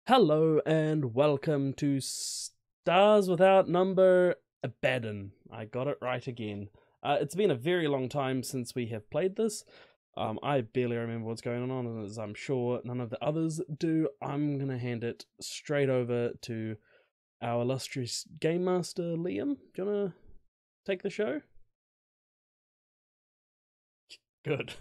Hello and welcome to Stars Without Number Abaddon. I got it right again. It's been a very long time since we have played this. I barely remember what's going on, and as I'm sure none of the others do, I'm gonna hand it straight over to our illustrious Game Master, Liam. Do you wanna take the show? Good.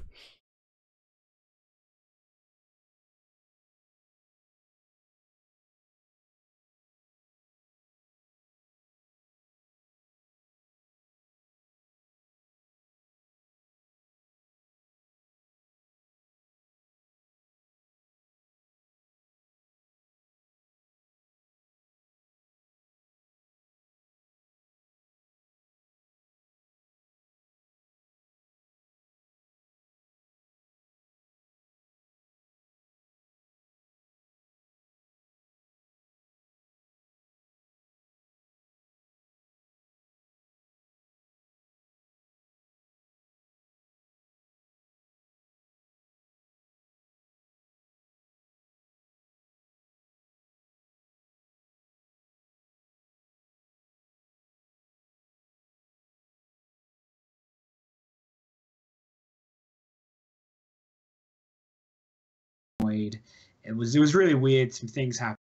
It was really weird. Some things happened.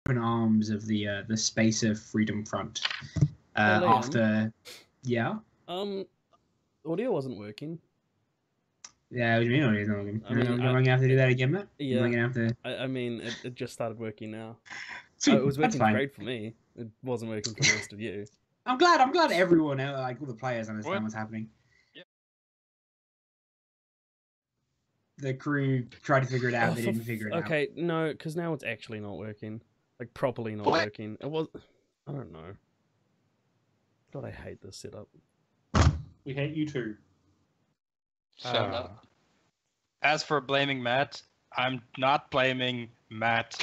Arms of the Space of Freedom Front. Hey, Liam. After, yeah, Audio wasn't working. yeah. What do you mean? It's not working? I mean, I'm going to have to do that again, Matt. Yeah. I'm gonna have to. I mean, it just started working now. Sweet, It was that's working fine. great for me. It wasn't working for the rest of you. I'm glad everyone, like all the players, understand what's happening. Yep. The crew tried to figure it out. They didn't figure it out. Okay, no, because now it's actually not working. Like, properly not working. It was... I don't know. God, I hate this setup. We hate you too. So, as for blaming Matt, I'm not blaming Matt.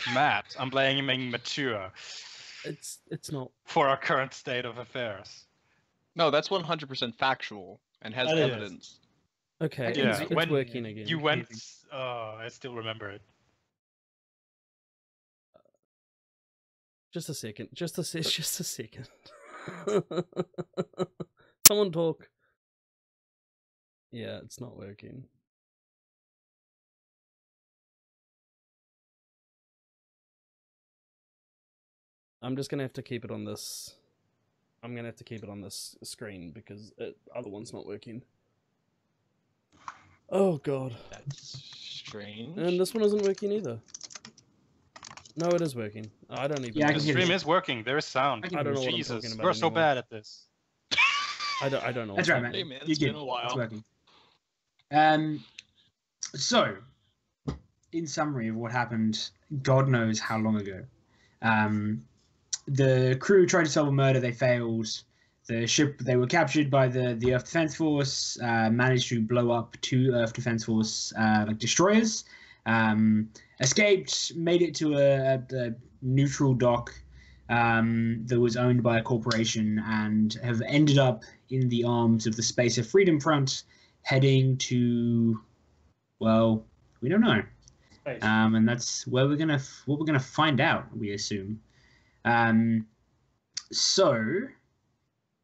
I'm blaming Mature It's not... for our current state of affairs. No, that's 100% factual and has That is. evidence. Okay, Yeah, it's when working again. You went... I still remember it. Just a second. Just a second. Someone talk. Yeah, it's not working. I'm just gonna have to keep it on this. I'm gonna have to keep it on this screen because the other one's not working. Oh god. That's strange. And this one isn't working either. No, it is working. I don't even. Yeah, I know. can The hear stream you. is working. There is sound. I can I don't know what I'm Jesus, talking about we're so anymore. bad at this. I don't know. That's what's right, man. happening. Hey man, You're it's good. been a while. It's working. So, in summary of what happened, God knows how long ago. The crew tried to solve a murder. They failed. The ship, they were captured by the Earth Defense Force. Managed to blow up 2 Earth Defense Force like destroyers. Escaped. Made it to a neutral dock that was owned by a corporation, and have ended up in the arms of the Space of Freedom Front, heading to, well, we don't know. Space. And that's where we're gonna find out, we assume. So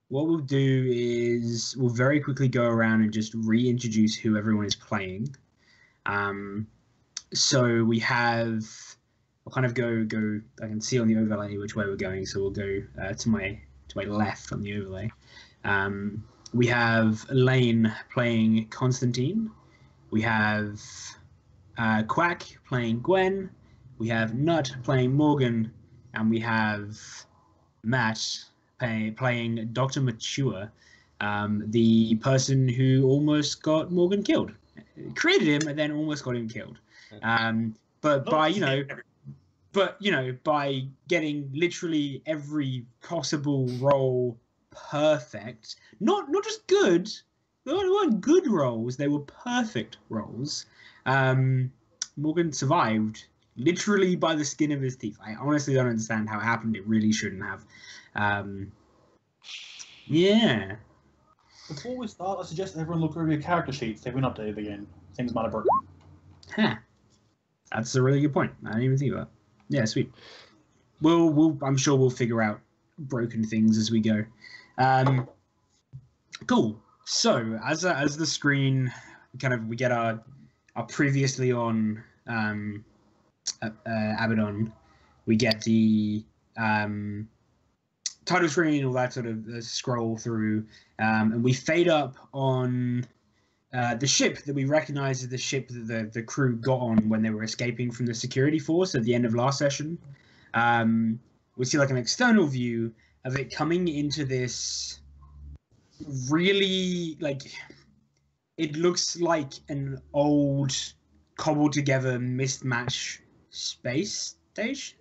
what we'll do is we'll very quickly go around and just reintroduce who everyone is playing. So we have, I'll kind of go. I can see on the overlay which way we're going, so we'll go to my left on the overlay. We have Lane playing Constantine. We have Quack playing Gwen. We have Nut playing Morgan, and we have Matt playing Dr. Mature, the person who almost got Morgan killed. Created him and then almost got him killed. But by getting literally every possible role perfect, not just good. They weren't good roles; they were perfect roles. Morgan survived literally by the skin of his teeth. I honestly don't understand how it happened. It really shouldn't have. Yeah. Before we start, I suggest everyone look over your character sheets. They've been updated again. Things might have broken. Huh. That's a really good point. I didn't even think about that. Yeah, sweet. I'm sure we'll figure out broken things as we go. Cool. So as the screen we get our previously on Abaddon, we get the title screen, all that sort of scroll through, and we fade up on the ship that we recognize as the ship that the crew got on when they were escaping from the security force at the end of last session. We see like an external view of it coming into this really it looks like an old cobbled together mismatched space station.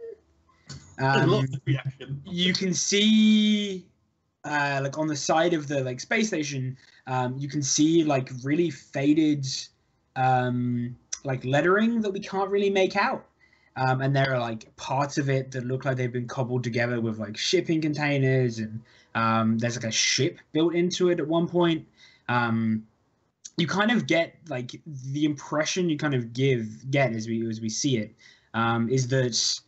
You can see like on the side of the space station, you can see like really faded like lettering that we can't really make out. And there are like parts of it that look like they've been cobbled together with like shipping containers, and there's like a ship built into it at one point. You kind of get like the impression you kind of get as we see it, is that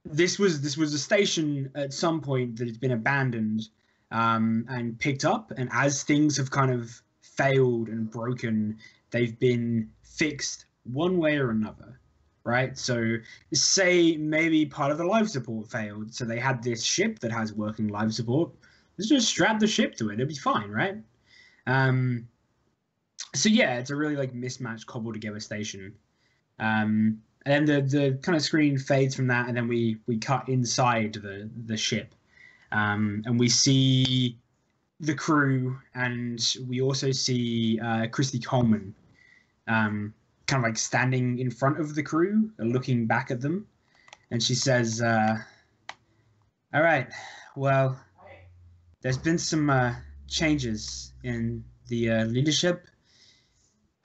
this was a station at some point that has been abandoned and picked up, and as things have kind of failed and broken, they've been fixed one way or another. Right, so say maybe part of the life support failed, so they had this ship that has working life support. Let's just strap the ship to it; it'll be fine, right? So yeah, it's a really like mismatched, cobbled together station. And then the kind of screen fades from that, and then we cut inside the ship, and we see the crew, and we also see Christy Coleman. Kind of like standing in front of the crew, looking back at them, and she says, all right, well, there's been some changes in the leadership,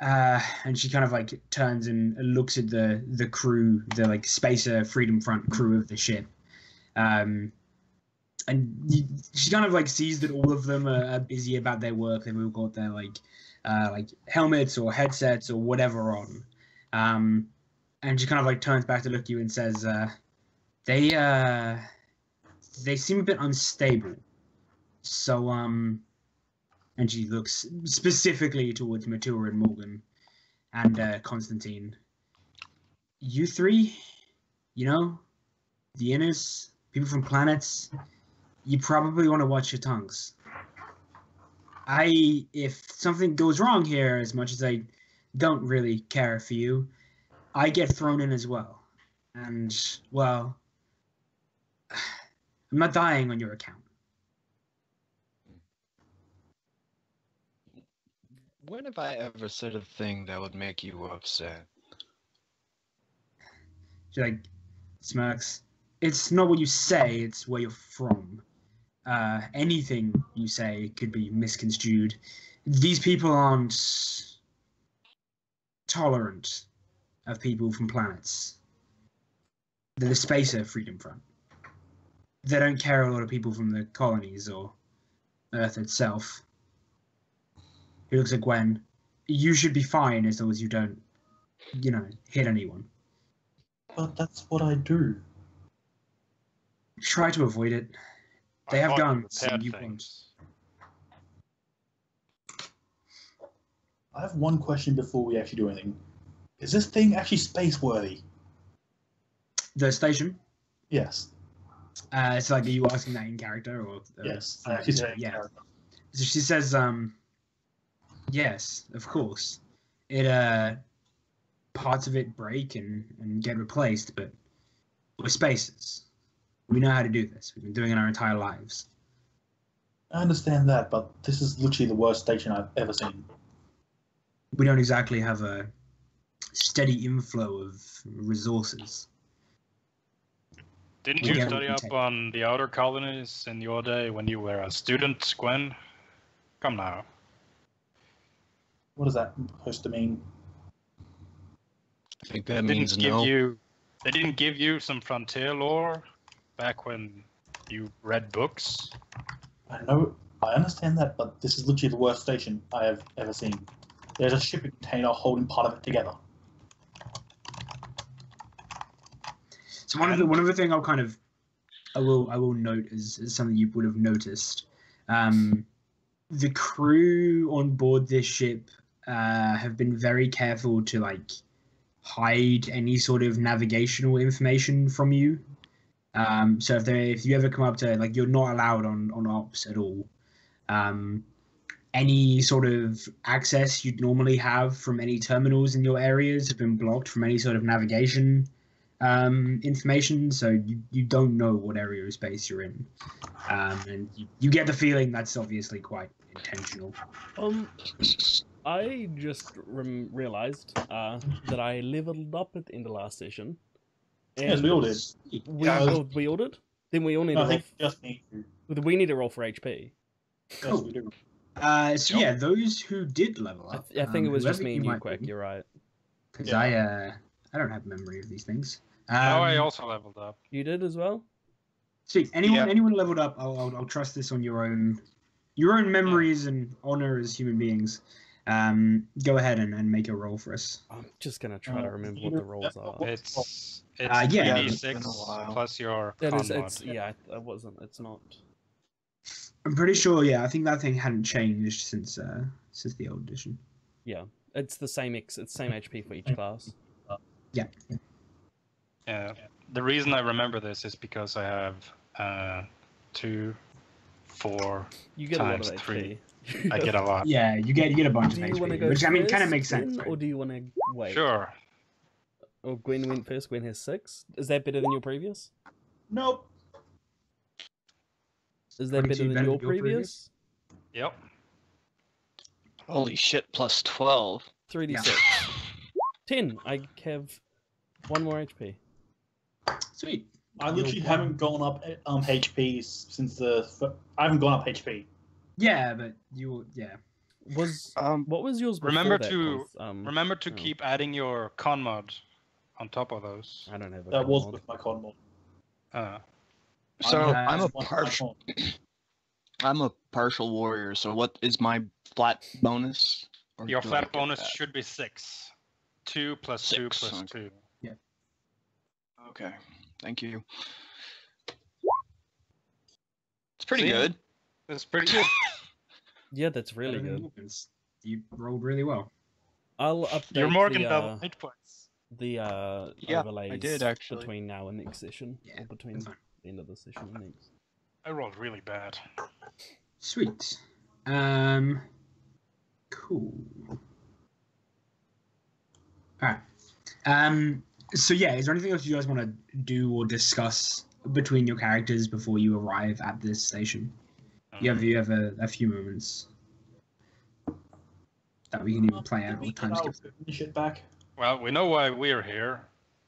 and she kind of like turns and looks at the crew, the like Spacer Freedom Front crew of the ship, and she kind of like sees that all of them are busy about their work. They've all got their like helmets or headsets or whatever on, and she kind of like turns back to look at you and says, they seem a bit unstable, so and she looks specifically towards Matura and Morgan and Constantine. You three, you know, the Inners, people from planets, you probably want to watch your tongues. If something goes wrong here, as much as I don't really care for you, I get thrown in as well. And, well, I'm not dying on your account. When have I ever said a thing that would make you upset? She like smirks. It's not what you say, it's where you're from. Anything you say could be misconstrued. These people aren't tolerant of people from planets. They're the Spacer Freedom Front. They don't care a lot of people from the colonies or Earth itself. He looks at Gwen. You should be fine as long as you don't, hit anyone. But that's what I do. Try to avoid it. They have guns, and you won't. I have one question before we actually do anything. Is this thing actually space-worthy? The station? Yes. It's like, are you asking that in character? Or yes, I actually said yeah. So she says, yes, of course. It, parts of it break and get replaced, but we're spacers. We know how to do this. We've been doing it our entire lives. I understand that, but this is literally the worst station I've ever seen. We don't exactly have a steady inflow of resources. Didn't you study up on the outer colonies in your day when you were a student, Gwen? Come now. What is that supposed to mean? I think that means no. They didn't give you some frontier lore back when you read books? I know, I understand that, but this is literally the worst station I have ever seen. There's a shipping container holding part of it together. So one of the thing I will note is something you would have noticed. The crew on board this ship have been very careful to like hide any sort of navigational information from you. So if you ever come up to like, you're not allowed on ops at all. Any sort of access you'd normally have from any terminals in your areas have been blocked from any sort of navigation information, so you don't know what area of space you're in, and you get the feeling that's obviously quite intentional. I just realized that I leveled up in the last session. Yes, we all did. We all did? Then we all need No, to I roll. think just me. We need to roll for HP. Cool. Yes, we do. So yeah, those who did level up, I think it was just whoever me and you, might Quack. be, You're right. because Yeah. I don't have memory of these things. Now I also leveled up. You did as well. See, anyone leveled up, I'll trust this on your own memories and honor as human beings. Go ahead and make a roll for us. I'm just gonna try to remember what the rolls are. It's yeah, 3d6 it's been a while. plus your It con is. mod. It's yeah. It wasn't. It's not. I'm pretty sure. Yeah, I think that thing hadn't changed since the old edition. Yeah. It's the same. It's the same HP for each class. Yeah. Yeah. The reason I remember this is because I have 2, 4. You get a lot Times of 3. HP. I get a lot. Yeah, you get a bunch Do of you want to HP, go which I mean kind of first, makes sense. Gwen, Right? or do you want to wait? Sure. Oh, Gwen went first. Gwen has 6. Is that better than your previous? Nope. Is that better 22 than your previous? Yep. Holy shit, plus 12. 3d6. 10. I have 1 more HP. Sweet. I literally haven't gone up HP since I haven't gone up HP. Yeah, but yeah. What was yours before Remember that, to Conf? remember to oh. keep adding your con mod on top of those. I don't have a That was mod. with my con mod. So I'm a One of my partial. con. I'm a partial warrior. So what is my flat bonus? Or Your do I flat get bonus that? should be 6. 2 plus 2 6, plus okay. 2. Okay, thank you. It's pretty See? good. That's pretty good. Yeah, that's really Better than good. Morgan's. You rolled really well. I'll update You're more than the, double hit points. the Yeah, I overlays did, actually. between now and next session. Yeah, Or between that's fine. the end of the session and next. I rolled really bad. Sweet. Cool. Alright. So yeah, is there anything else you guys want to do or discuss between your characters before you arrive at this station? You have a few moments that we can even play out Did we with get time our skip. shit back? Well, we know why we're here.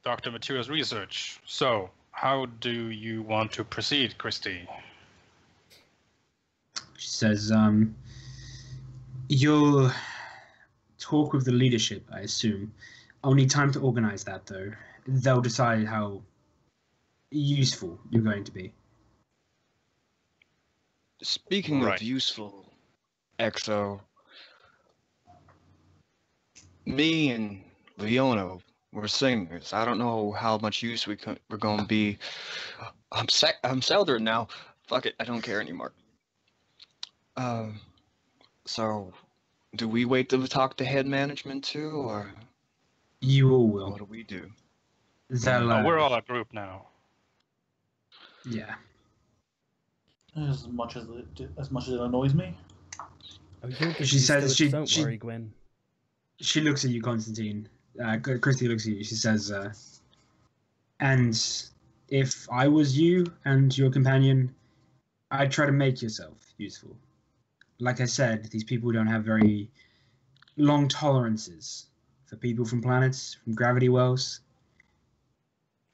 Dr. Matua's research. So, how do you want to proceed, Christy? She says, you'll talk with the leadership, I assume. I'll need time to organize that, though. They'll decide how useful you're going to be. Speaking Right. of useful, EXO, me and Leona were singers. I don't know how much use we're going to be. I'm Seldrin now. Fuck it, I don't care anymore. So, do we wait to talk to head management too, or You all will. what do we do? They'll, Oh, we're all a group now. yeah. As much as it annoys me. Oh, you'll get She used to says it, don't she- worry, Gwen. She looks at you, Constantine. Christy looks at you. She says, and if I was you and your companion, I'd try to make yourself useful. Like I said, these people don't have very long tolerances for people from planets, from gravity wells.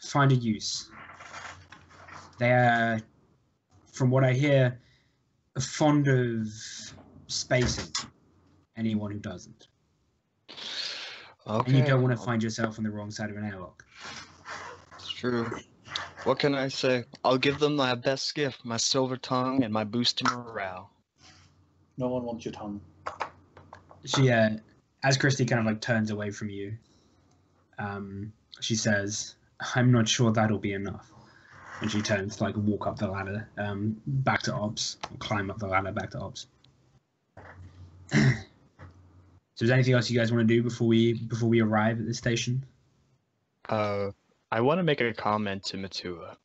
Find a use. They are, from what I hear, fond of spacing anyone who doesn't. Okay. And you don't want to find yourself on the wrong side of an airlock. It's true. What can I say? I'll give them my best gift, my silver tongue and my boost to morale. No one wants your tongue. She, as Christy kind of like turns away from you, she says, "I'm not sure that'll be enough." And she turns to like walk up the ladder, back to Ops, climb up the ladder back to Ops. So, is there anything else you guys want to do before we arrive at the station? I want to make a comment to Matua.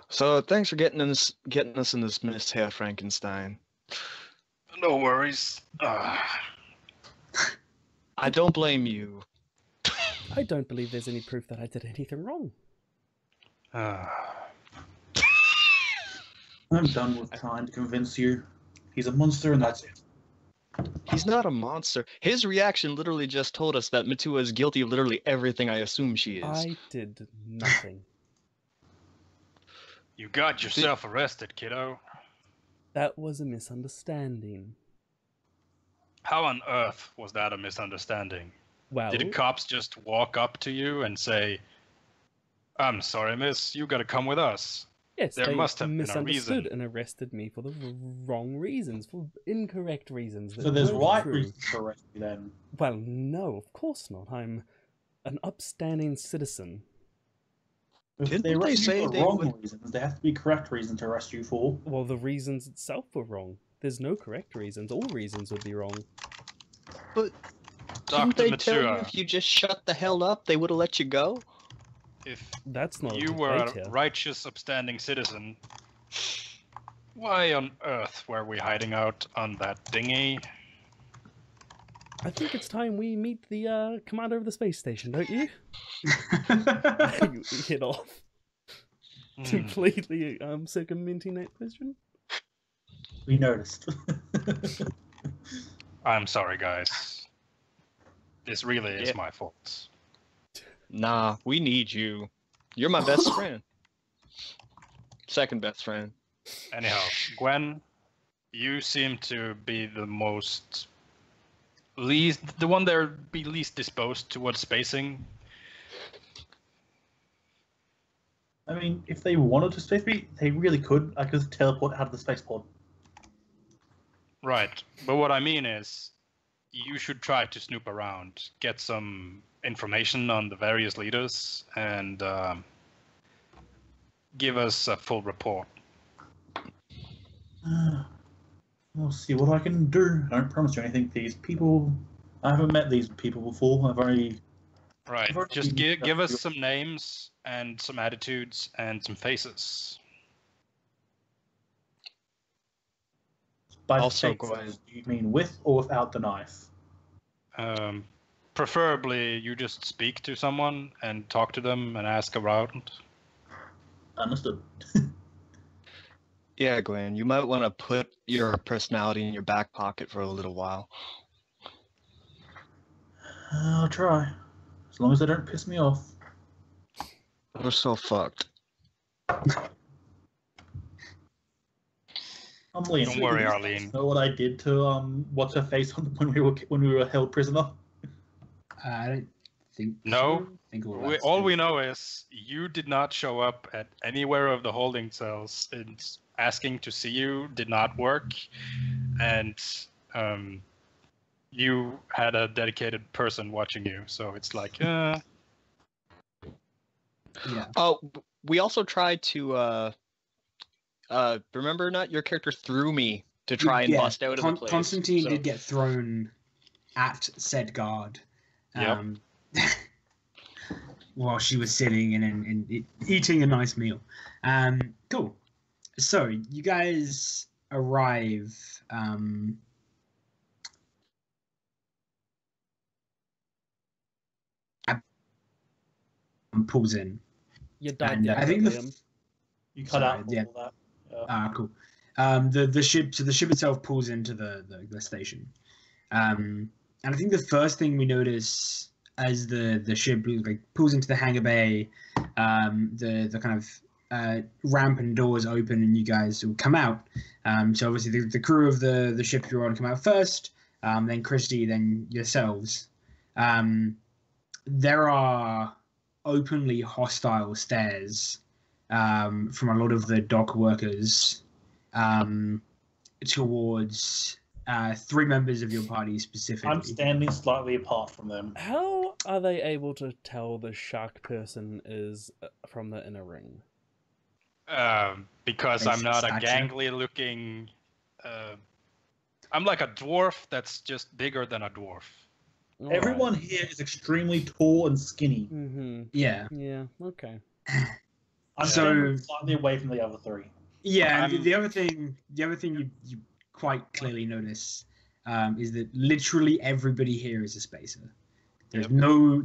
So thanks for getting us in this mess here, Frankenstein. No worries. I don't blame you. I don't believe there's any proof that I did anything wrong. Uh, I'm done with trying to convince you. He's a monster and that's it. He's not a monster. His reaction literally just told us that Matua is guilty of literally everything I assume she is. I did nothing. you got yourself arrested, kiddo. That was a misunderstanding. How on earth was that a misunderstanding? Well, Did the cops just walk up to you and say, "I'm sorry, miss, you gotta come with us"? yes, there they must have been a misunderstood reason. and arrested me for the wrong reasons, for incorrect reasons. That So there's weren't right true. reasons to arrest you then. Well, no, of course not. I'm an upstanding citizen. If Didn't they they arrest say you for they wrong would- reasons, there has to be correct reason to arrest you for. Well, the reasons itself were wrong. There's no correct reasons. All reasons would be wrong. But Dr. didn't they tell you Matura, if you just shut the hell up, they would have let you go? if That's not you a were debate a here. righteous, upstanding citizen, why on earth were we hiding out on that dinghy? I think it's time we meet the commander of the space station, don't you? You hit off. Hmm. Completely circumventing that question. We noticed. I'm sorry, guys. This really is Yeah. my fault. Nah, we need you. You're my best friend. Second best friend. Anyhow, Gwen, you seem to be the one that would be least disposed towards spacing. I mean, if they wanted to space me, they really could. I could teleport out of the spaceport. Right, but what I mean is, you should try to snoop around, get some information on the various leaders, and give us a full report. We'll see what I can do. I don't promise you anything. These people, I haven't met these people before. I've only. Right, I've already just been- give us some names and some attitudes and some faces. By Also, faces, go ahead. do you mean with or without the knife? Preferably, you just speak to someone and talk to them and ask around. Understood. Yeah, Glenn, you might want to put your personality in your back pocket for a little while. I'll try. As long as they don't piss me off. We're so fucked. Arlene, Don't worry, did you Arlene. know what I did to what's her face when we were held prisoner? I don't think. No. so. I think All we know is you did not show up at anywhere of the holding cells, and asking to see you did not work, and you had a dedicated person watching you, so it's like, Yeah. Oh, we also tried to, remember not your character threw me to try and bust out of the place. Constantine so- did get thrown at said guard. Yep. While she was sitting and eating a nice meal. Cool. So you guys arrive. Pulls in. You died And there, I think the Liam. You cut Sorry, out yeah. all that. Yeah. Cool. The ship. So the ship itself pulls into the station. And I think the first thing we notice as the ship like pulls into the hangar bay, the kind of ramp and doors open and you guys will come out. So obviously the crew of the ship you're on come out first, then Christy, then yourselves. There are openly hostile stares from a lot of the dock workers towards 3 members of your party specifically. I'm standing slightly apart from them. How are they able to tell the shark person is from the inner ring? Because I'm not a gangly looking. I'm like a dwarf that's just bigger than a dwarf. All Everyone right. here is extremely tall and skinny. Mm-hmm. Yeah. Yeah. Okay. I'm So- standing slightly away from the other 3. Yeah, and I'm- the other thing you quite clearly notice is that literally everybody here is a spacer. There's Yep.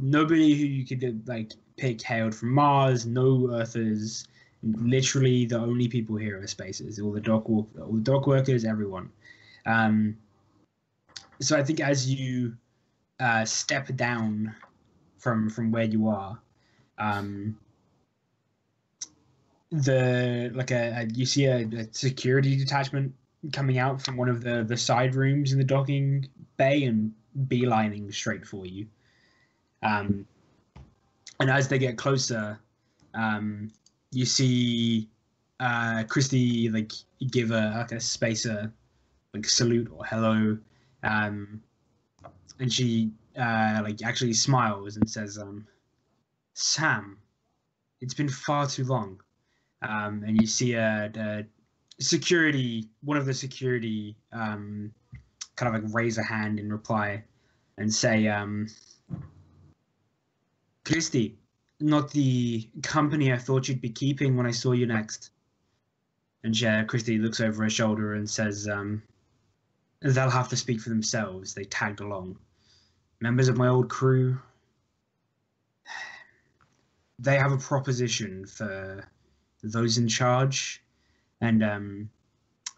nobody who you could like pick hailed from Mars, no Earthers. Literally, the only people here are spacers. All the dock workers, everyone. So I think as you step down from where you are, you see a security detachment coming out from one of the side rooms in the docking bay and beelining straight for you. And as they get closer, you see Christy like give a spacer like salute or hello, and she like actually smiles and says, "Sam, it's been far too long." And you see one of the security kind of like raise a hand in reply and say, "Christy, not the company I thought you'd be keeping when I saw you next." And Christy looks over her shoulder and says, "They'll have to speak for themselves. They tagged along. Members of my old crew, they have a proposition for those in charge." And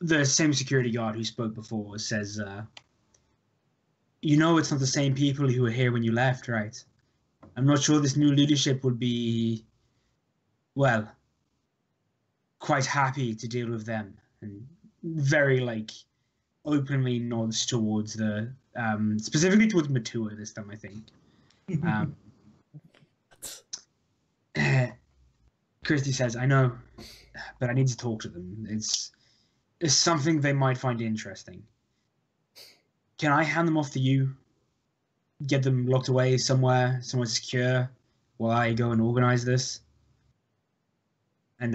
the same security guard who spoke before says, "You know it's not the same people who were here when you left, right? I'm not sure this new leadership would be, well, quite happy to deal with them." And very, like, openly nods towards specifically towards Matua this time, I think. Christy says, "I know, but I need to talk to them. It's something they might find interesting. Can I hand them off to you? Get them locked away somewhere secure while I go and organize this?" And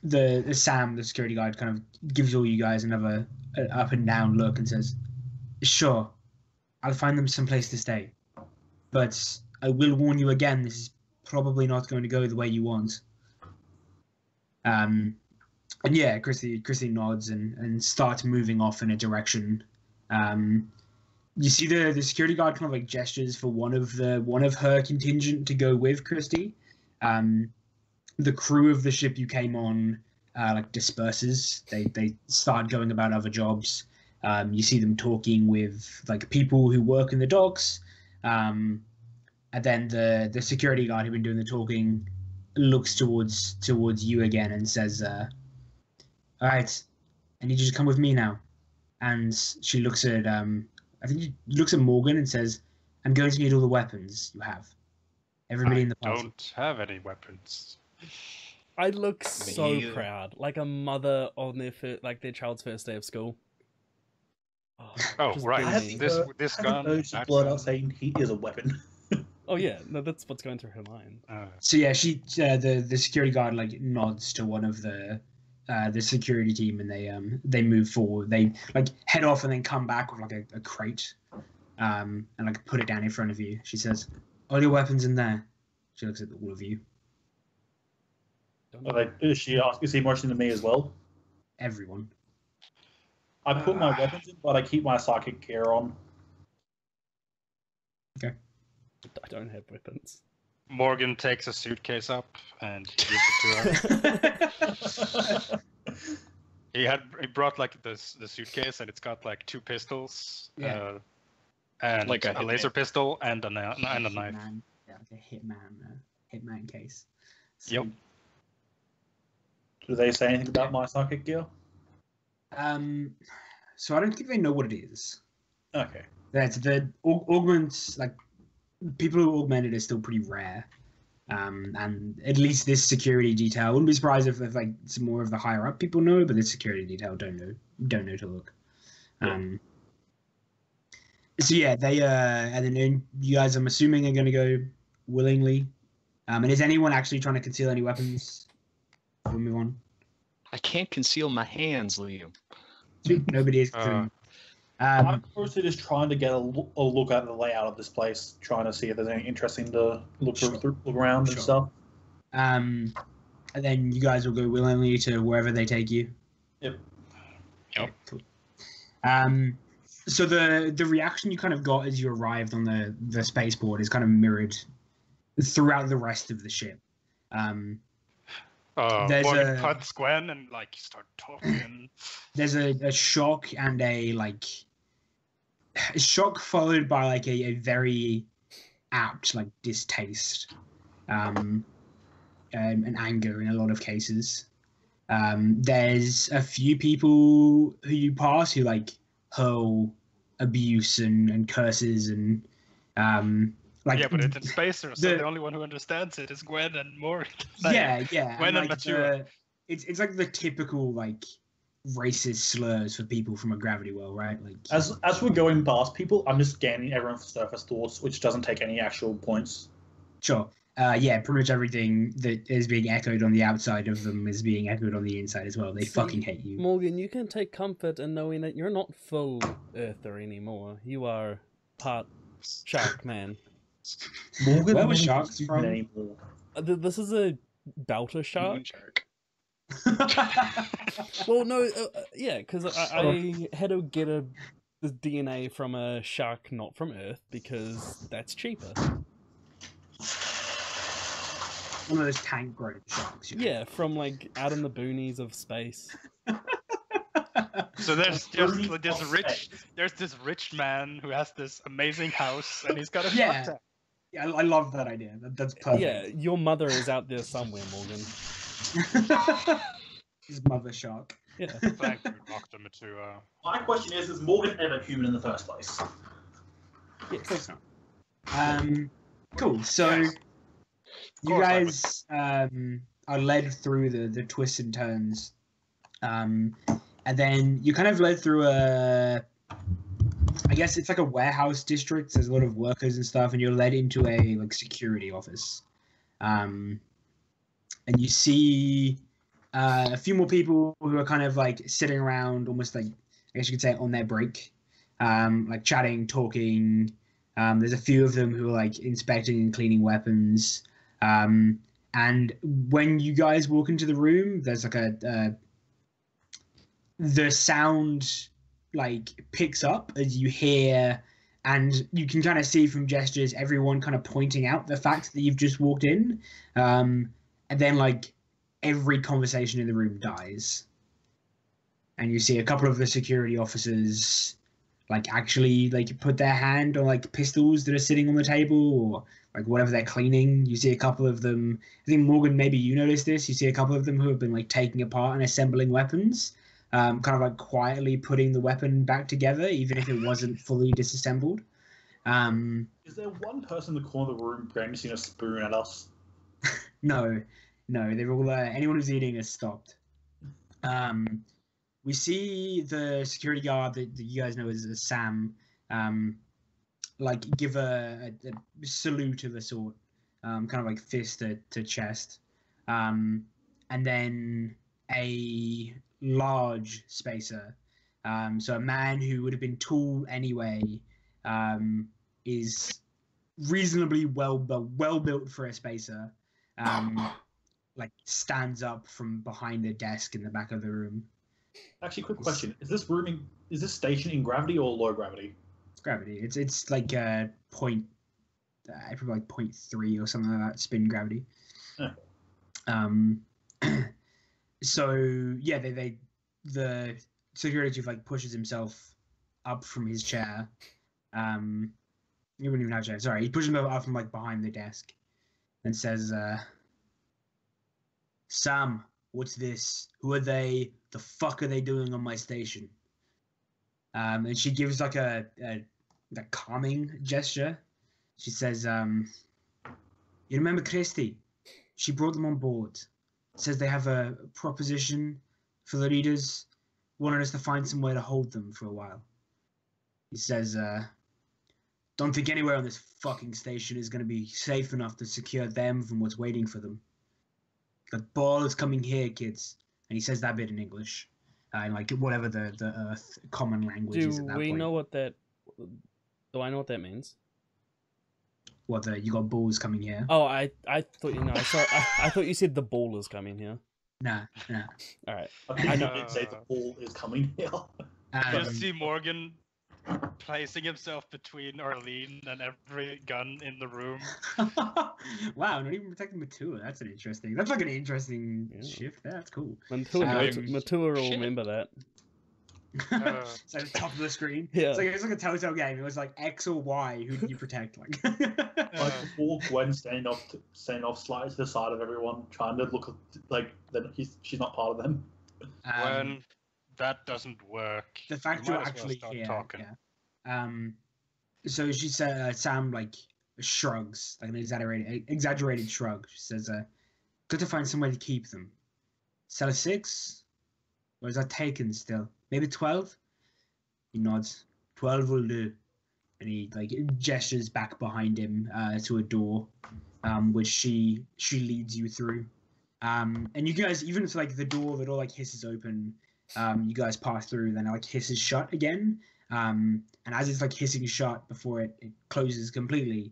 the Sam, the security guard, kind of gives all you guys another up and down look and says, "Sure, I'll find them someplace to stay. But I will warn you again, this is probably not going to go the way you want." And yeah, Christy nods and starts moving off in a direction. You see the security guard kind of like gestures for one of her contingent to go with Christy. The crew of the ship you came on like disperses. They start going about other jobs. You see them talking with like people who work in the docks. And then the security guard who'd been doing the talking looks towards you again and says, "All right, I need you to come with me now." And she looks at I think she looks at Morgan and says, "I'm going to need all the weapons you have. Everybody in the party." Don't have any weapons. I look so either. proud, like a mother on their child's first day of school. Oh, just right. I beaming. This I haven't gun. urged that blood gun. out saying he is a weapon. Oh yeah, no, that's what's going through her mind. So yeah, the security guard like nods to one of the security team, and they move forward. They like head off and then come back with like a crate, and like put it down in front of you. She says, "All your weapons in there." She looks at all of you. Is he motioning to me as well? Everyone. I put my weapons in, but I keep my psychic gear on. I don't have weapons. Morgan takes a suitcase up and he gives it to her. He brought like the suitcase, and it's got like 2 pistols, Yeah. and Like a a laser hitman. pistol and a knife. Hitman. Yeah, like a hitman case. So, Yep. Do they say anything about my psychic gear? So I don't think they know what it is. Okay. That's the augments, like people who augmented are still pretty rare. And at least this security detail, I wouldn't be surprised if like some more of the higher up people know, but this security detail don't know to look. So yeah, they and then you guys, I'm assuming, are going to go willingly. And is anyone actually trying to conceal any weapons? We'll move on. I can't conceal my hands, Liam. Nobody is. I'm mostly just trying to get a look at the layout of this place, trying to see if there's anything interesting to look around and stuff. And then you guys will go willingly to wherever they take you. Yep. Yep. Cool. So the reaction you kind of got as you arrived on the spaceport is kind of mirrored throughout the rest of the ship. There's Morgan cuts Gwen and like start talking. There's a shock and a shock followed by like a very apt like distaste, and anger in a lot of cases. There's a few people who you pass who like hurl abuse and curses and like, yeah, but it's in space, so the only one who understands it is Gwen and Morgan. Yeah. Gwen and like Mature. It's like the typical like racist slurs for people from a gravity world, right? Like as we're going past people, I'm just scanning everyone for surface thoughts, which doesn't take any actual points. Sure. Yeah, pretty much everything that is being echoed on the outside of them is being echoed on the inside as well. They fucking hate you. Morgan, you can take comfort in knowing that you're not full Earther anymore. You are part Shark Man. Morgan, where were sharks from? Anymore. This is a Belter shark. Moon shark. Well, no, yeah, because I had to get the DNA from a shark not from Earth because that's cheaper. One of those tank growth sharks. Yeah, from like out in the boonies of space. So there's this rich man who has this amazing house and he's got a shark tank. Yeah, I love that idea. That's perfect. Yeah, your mother is out there somewhere, Morgan. His mother shark. Yeah. Thank you, Dr. Matua. My question is Morgan ever human in the first place? Yes. Cool. So you guys are led through the twists and turns, and then you kind of led through I guess it's like a warehouse district. There's a lot of workers and stuff, and you're led into a like security office, and you see a few more people who are kind of like sitting around, almost like I guess you could say on their break, like chatting, talking. There's a few of them who are like inspecting and cleaning weapons. And when you guys walk into the room, there's like the sound like picks up as you hear, and you can kind of see from gestures everyone kind of pointing out the fact that you've just walked in, and then like every conversation in the room dies, and you see a couple of the security officers like actually like put their hand on like pistols that are sitting on the table or like whatever they're cleaning. You see a couple of them, I think Morgan, maybe you noticed this, you see a couple of them who have been like taking apart and assembling weapons. Kind of like quietly putting the weapon back together, even if it wasn't fully disassembled. Is there one person in the corner of the room brandishing a spoon at us? No, they're all anyone who's eating has stopped. We see the security guard that you guys know as Sam, like give a salute of a sort, kind of like fist to chest, and then a large spacer, so a man who would have been tall anyway, is reasonably well built for a spacer, like stands up from behind the desk in the back of the room. Actually, quick question: is this station in gravity or low gravity? It's gravity. It's like probably like 0.3 or something like that spin gravity. Oh. So yeah, the security chief like pushes himself up from his chair. He wouldn't even have a chair. Sorry, he pushes himself up from like behind the desk, and says, "Sam, what's this? Who are they? The fuck are they doing on my station?" And she gives like a calming gesture. She says, You remember Christy? She brought them on board. Says they have a proposition for the leaders. Wanted us to find somewhere to hold them for a while. He says, don't think anywhere on this fucking station is going to be safe enough to secure them from what's waiting for them. The ball is coming here, kids. And he says that bit in English. And like whatever the Earth common language is at that point. Do I know what that means? What, you got balls coming here? Oh, I thought I thought you said the ball is coming here. Nah. All right. I think I I know. did say the ball is coming here. Just see Morgan placing himself between Arlene and every gun in the room. Wow, not even protecting Matua. That's like an interesting shift there. That's cool. Matua will remember that. It's at the top of the screen. Yeah. It's like a Telltale game. It was like X or Y. Who do you protect? Like, Like before Gwen standing off slightly to the side of everyone, trying to look like that she's not part of them. When that doesn't work, the fact you you're might as well actually start here. talking. Yeah. So she said, Sam like shrugs, like an exaggerated shrug. She says, "Good to find somewhere to keep them. Sell a 6, or is that taken still? Maybe 12." He nods. 12 will do. And he like gestures back behind him to a door, which she leads you through. And you guys, even if like the door like hisses open, you guys pass through, then it like hisses shut again. And as it's like hissing shut before it closes completely,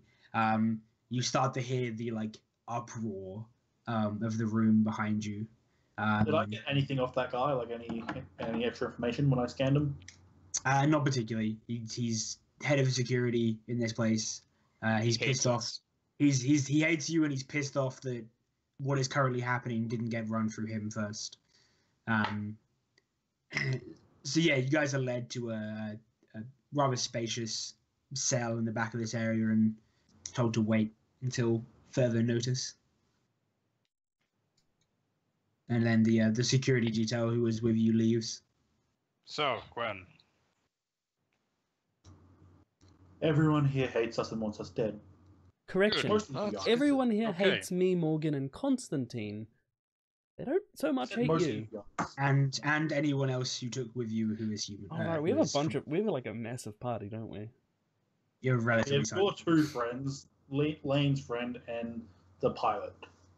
you start to hear the like uproar of the room behind you. Did I get anything off that guy? Like any extra information when I scanned him? Not particularly. He's head of security in this place. He's pissed off. He hates you, and he's pissed off that what is currently happening didn't get run through him first. So yeah, you guys are led to a rather spacious cell in the back of this area and told to wait until further notice. And then the security detail who was with you leaves. So, Gwen. Everyone here hates us and wants us dead. Correction. Most of you guys. Everyone here Okay. hates me, Morgan, and Constantine. They don't so much hate Most of you. guys. And anyone else you took with you who is human. All right, we have like a massive party, don't we? You're We relatively have your two friends, Lane's friend and the pilot.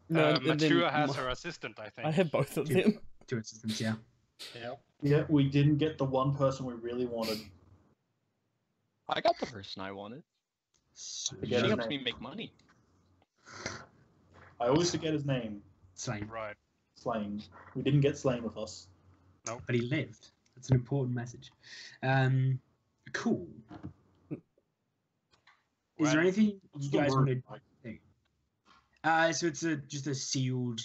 No, and then Matua has her assistant, I think. I have both of Two. them. 2 assistants, yeah. Yeah. Yeah, we didn't get the one person we really wanted. I got the person I wanted. So, Yeah, She his helps name. me make money. I always forget his name. Slain. Right. Slain. We didn't get Slain with us. But he lived. That's an important message. Cool. Is there Well, anything you the guys word, want to Mike? So it's just a sealed.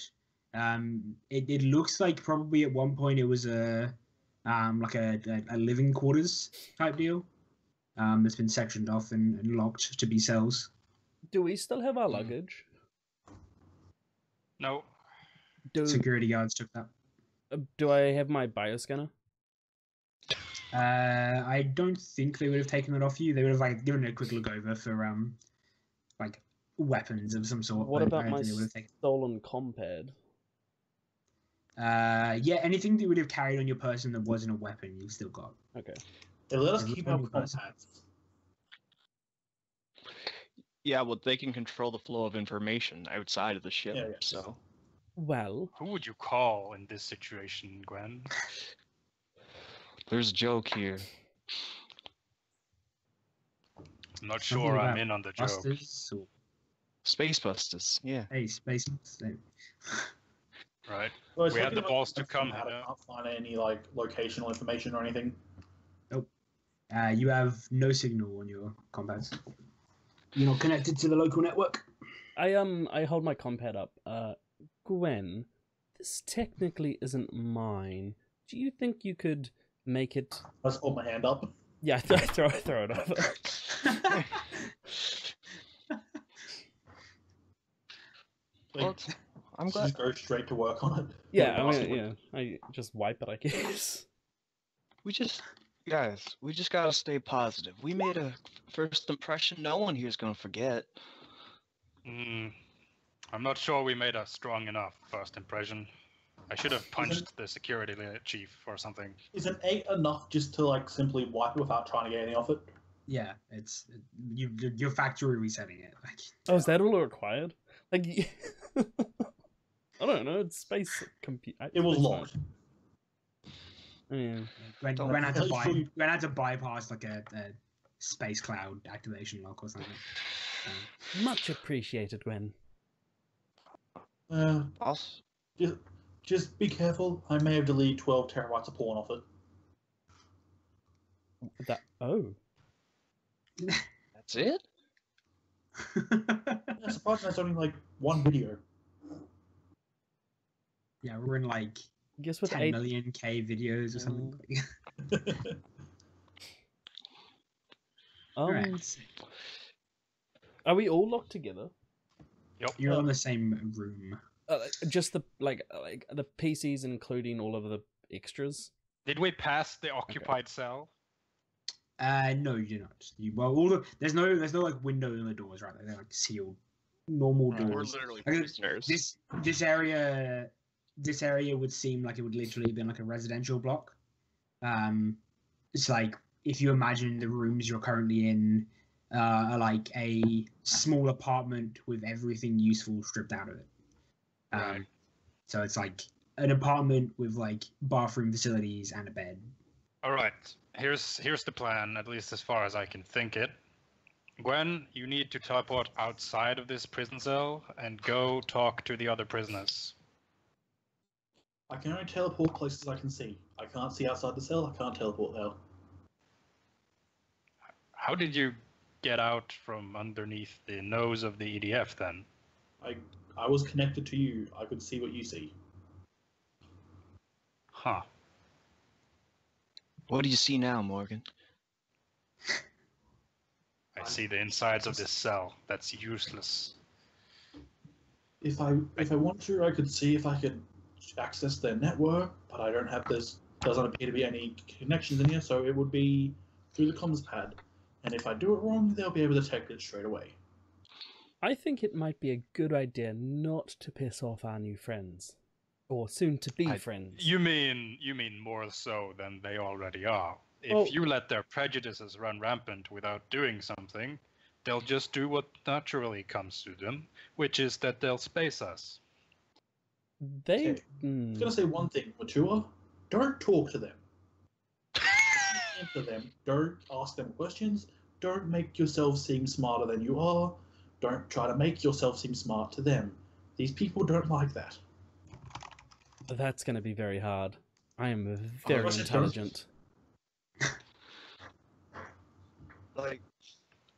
It looks like probably at one point it was a living quarters type deal. That's been sectioned off and locked to be cells. Do we still have our luggage? No. Security guards took that. Do I have my bioscanner? I don't think they would have taken it off you. They would have like given it a quick look over for like weapons of some sort. What but about I don't my think they would have taken... stolen compad? Yeah, anything that you would have carried on your person that wasn't a weapon, you've still got. Okay. They let us Yeah, keep which our one you guys? contacts. Yeah, well, they can control the flow of information outside of the ship, Yeah, yeah. so... Well, Who would you call in this situation, Gwen? There's a joke here. I'm not Something sure I'm about in on the joke. Busters or Space Busters, yeah. hey, space. Right. Well, We had the checking balls to up come somehow, here. I can't find any like locational information or anything. You have no signal on your compads. You're not connected to the local network. I hold my compad up. Gwen, this technically isn't mine. Do you think you could make it? I just hold my hand up. Yeah, throw it over. Well, I'm glad. Just go straight to work on it. Yeah, I Possibly. mean, yeah, I just wipe it, I guess. Guys, we just gotta stay positive. We made a first impression no one here's gonna forget. Mm, I'm not sure we made a strong enough first impression. I should have punched the security chief or something. Is an 8 enough just to like simply wipe it without trying to get anything off it? Yeah, you're factory resetting it. Like, Oh, is that all it required? Like, I don't know. It's space compute. It was locked. Yeah. Gwen had to bypass like a space cloud activation lock or something. Much appreciated, Gwen. Boss? Just be careful. I may have deleted 12 terabytes of porn off it. Oh. That's it? I'm surprised that's only like one video. Yeah, we're in like Guess with 10 million K videos or something. Right. Are we all locked together? Yep. You're in the same room. Just the like the PCs, including all of the extras. Did we pass the occupied cell? No, you do not. There's no like window in the doors, right? They're like sealed, normal doors. We're literally Like, prisoners. This area would seem like it would literally been like a residential block. It's like if you imagine the rooms you're currently in are like a small apartment with everything useful stripped out of it. Right. So it's like an apartment with like bathroom facilities and a bed. All right. Here's the plan, at least as far as I can think it. Gwen, you need to teleport outside of this prison cell and go talk to the other prisoners. I can only teleport places I can see. I can't see outside the cell. I can't teleport there. How did you get out from underneath the nose of the EDF then? I was connected to you. I could see what you see. Huh. What do you see now, Morgan? I see the insides of this cell. That's useless. If I want to, I could see if I could access their network, but I don't have this. Doesn't appear to be any connections in here, so it would be through the comms pad. And if I do it wrong, they'll be able to detect it straight away. I think it might be a good idea not to piss off our new friends, or soon-to-be friends. You mean more so than they already are? If you let their prejudices run rampant without doing something, they'll just do what naturally comes to them, which is that they'll space us. They. Okay. I'm gonna say one thing, Matua. Don't talk to them. Answer them. Don't ask them questions. Don't make yourself seem smarter than you are. Don't try to make yourself seem smart to them. These people don't like that. That's going to be very hard. I am very intelligent. Like,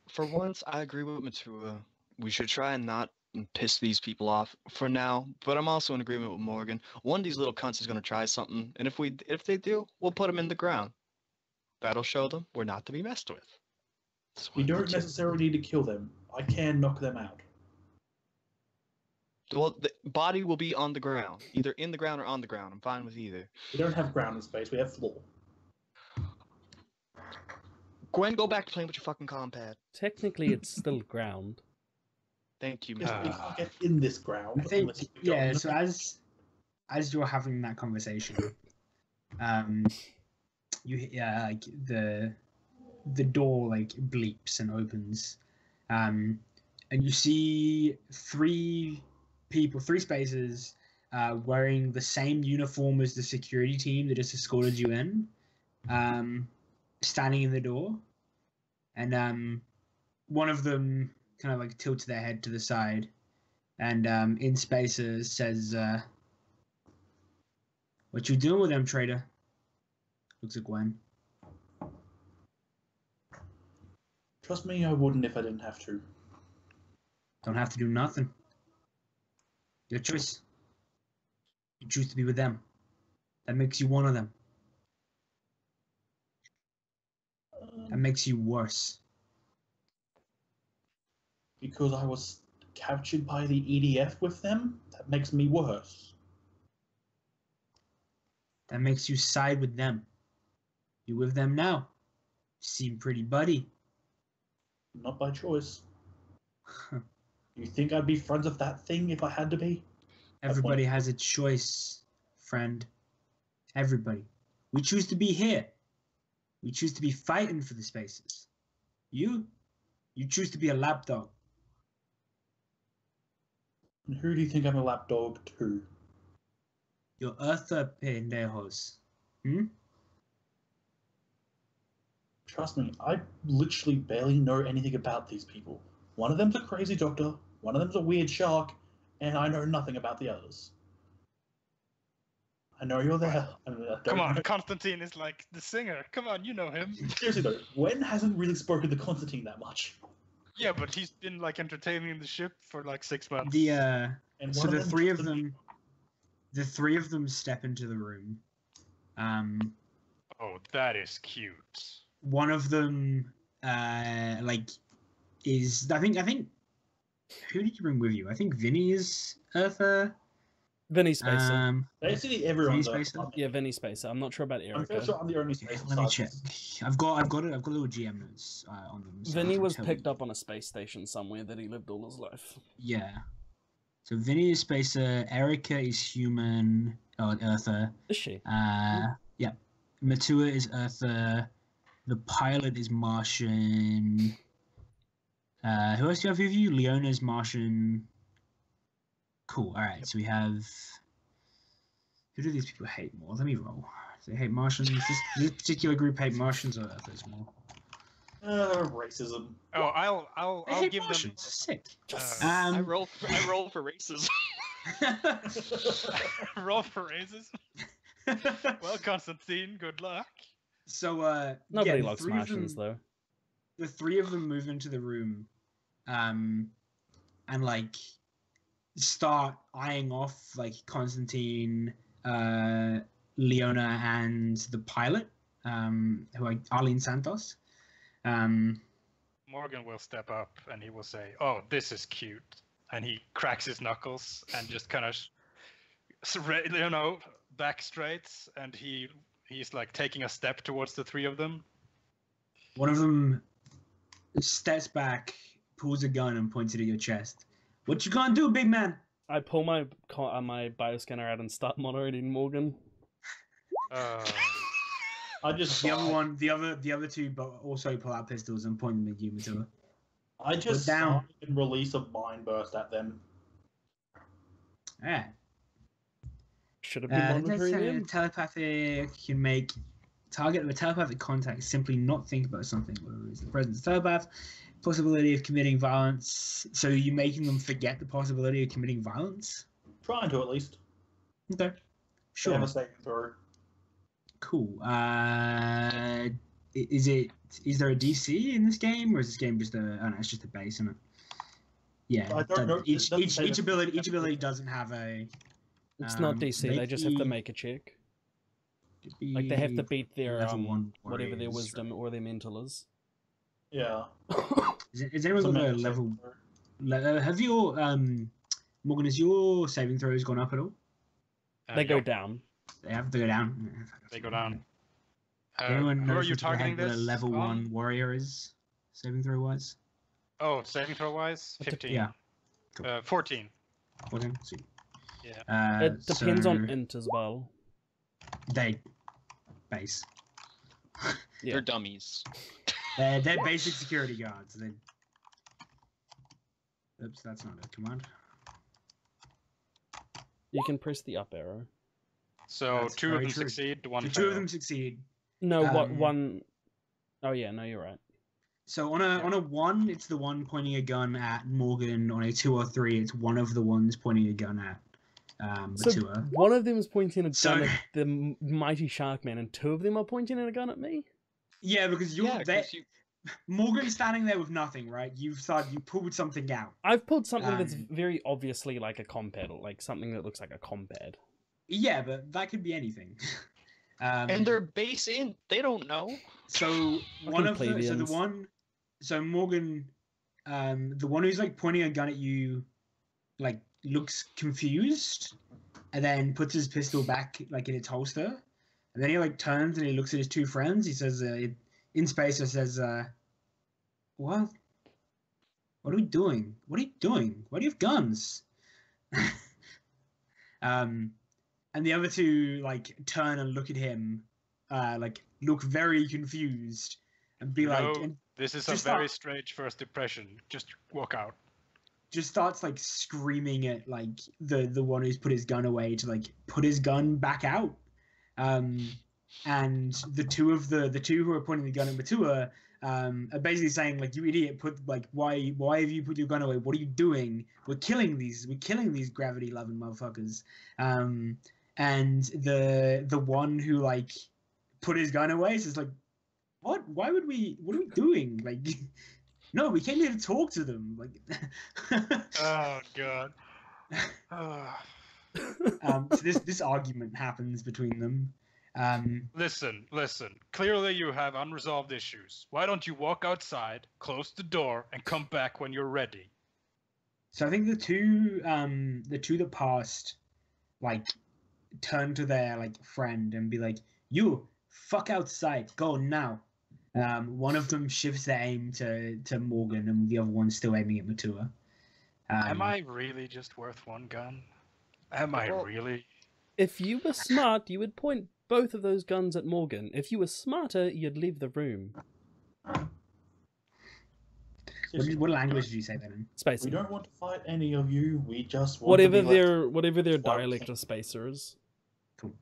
for once, I agree with Matua. We should try and not piss these people off for now, but I'm also in agreement with Morgan. One of these little cunts is going to try something, and if they do, we'll put them in the ground. That'll show them we're not to be messed with. We don't necessarily need to kill them. I can knock them out. Well, the body will be on the ground. Either in the ground or on the ground. I'm fine with either. We don't have ground in space. We have floor. Gwen, go back to playing with your fucking compad. Technically, it's still ground. Thank you, Yes, Mr. we can't get in this ground. I think, unless we go yeah. on the- So as you're having that conversation, like the door like bleeps and opens, and you see three spaces wearing the same uniform as the security team that just escorted you in, standing in the door, and one of them kind of like tilts their head to the side, and in spaces says, "What you doing with them, traitor?" Looks at Gwen. Trust me, I wouldn't if I didn't have to. Don't have to do nothing. Your choice. You choose to be with them. That makes you one of them. That makes you worse. Because I was captured by the EDF with them? That makes me worse. That makes you side with them. You with them now. Seem pretty buddy. Not by choice. You think I'd be friends with that thing if I had to be? Everybody has a choice, friend. Everybody. We choose to be here. We choose to be fighting for the spaces. You choose to be a lapdog. And who do you think I'm a lapdog to? You're Eartha pendejos. Trust me, I literally barely know anything about these people. One of them's a crazy doctor, one of them's a weird shark, and I know nothing about the others. I know you're there. Come on, Constantine is like the singer. Come on, you know him. Seriously though, Gwen hasn't really spoken to Constantine that much. Yeah, but he's been like entertaining the ship for like 6 months. So the three of them step into the room. Oh, that is cute. One of them is I think who did you bring with you? I think Vinny is Eartha. Vinny Spacer. Basically everyone's Vinny Spacer? Yeah, Vinny Spacer. I'm not sure about Erica. I'm pretty sure I'm the only space. Let me check. I've got little GM notes on them. So Vinny was picked up on a space station somewhere that he lived all his life. Yeah. So Vinny is Spacer. Erica is human. Oh, Eartha. Is she? Yeah. Matua is Eartha. The pilot is Martian. Who else do you have with you? Leona's Martian. Cool. All right. So we have. Who do these people hate more? Let me roll. Do they hate Martians? This particular group hate Martians or Earthers more? Racism. Oh, I'll give Martians. them. Sick. I roll for racism. Roll for raises. Well, Constantine, good luck. So Nobody likes Martians though. The three of them move into the room, and like start eyeing off like Constantine, Leona, and the pilot, who are Arlene Santos. Morgan will step up and he will say, "Oh, this is cute," and he cracks his knuckles and just kind of, back straight, and he's like taking a step towards the three of them. One of them steps back, pulls a gun, and points it at your chest. What you gonna do, big man? I pull my bioscanner out and start monitoring Morgan. I just the other two, but also pull out pistols and point them at you, Matilda. I just down and release a mind burst at them. Alright. Should have been monitoring him. Telepathic can make target of a telepathic contact simply not think about something, whether it's the presence of telepath, possibility of committing violence. So you're making them forget the possibility of committing violence? Trying to, at least. Okay. Sure. They have a saving throw. Cool. Is there a DC in this game, or is this game just it's just a base, isn't it? Yeah. I don't know. Each ability doesn't have a. It's not DC. They just have to make a check. Like they have to beat their whatever their wisdom or their mental is. Yeah. Is anyone got a level? Have your Morgan? Has your saving throws gone up at all? They go down. They have to go down. They go down. Who are you targeting this? What a level 1 warrior is saving throw wise? Oh, saving throw wise, 15. Yeah. Cool. 14. 14. Sweet. Yeah. It depends on int as well. They base. Yeah. They're dummies. They're basic security guards. Oops, that's not a command. You can press the up arrow. So That's two of very them true. succeed, one fail. Two of them succeed. No, one. Oh yeah, no, you're right. So on a 1, it's the one pointing a gun at Morgan. On a 2 or 3, it's one of the ones pointing a gun at So Matua. one of them is pointing a gun at the mighty shark man, and 2 of them are pointing a gun at me. Yeah, because Morgan's standing there with nothing, right? You pulled something out. I've pulled something that's very obviously like a compad, like something that looks like a compad. Yeah, but that could be anything. And they're base in. They don't know. So Morgan, the one who's like pointing a gun at you, like looks confused, and then puts his pistol back like in its holster, and then he like turns and he looks at his 2 friends. He says, in space, it says, "What? What are we doing? What are you doing? Why do you have guns? And the other two like turn and look at him, like look very confused, and be like, and This is a just very strange first impression. Just walk out. just starts like screaming at like the one who's put his gun away to like put his gun back out. And the two who are pointing the gun at Matua are basically saying like, you idiot, put like why have you put your gun away? What are you doing? We're killing these gravity loving motherfuckers. And the one who like put his gun away is just like, what are we doing? Like, no, we came here to talk to them. Like, Oh god. so this argument happens between them. Listen. Clearly you have unresolved issues. Why don't you walk outside, close the door, and come back when you're ready? So I think the two that passed, like, turn to their like friend and be like, "You fuck outside, go now." One of them shifts their aim to Morgan, and the other one's still aiming at Matua. Am I really just worth one gun? Am I really? If you were smart, you would point both of those guns at Morgan. If you were smarter, you'd leave the room. What language did you say that in? Spacer. We don't want to fight any of you. We just want Whatever to be left. whatever their Like- dialect of spacers. Cool.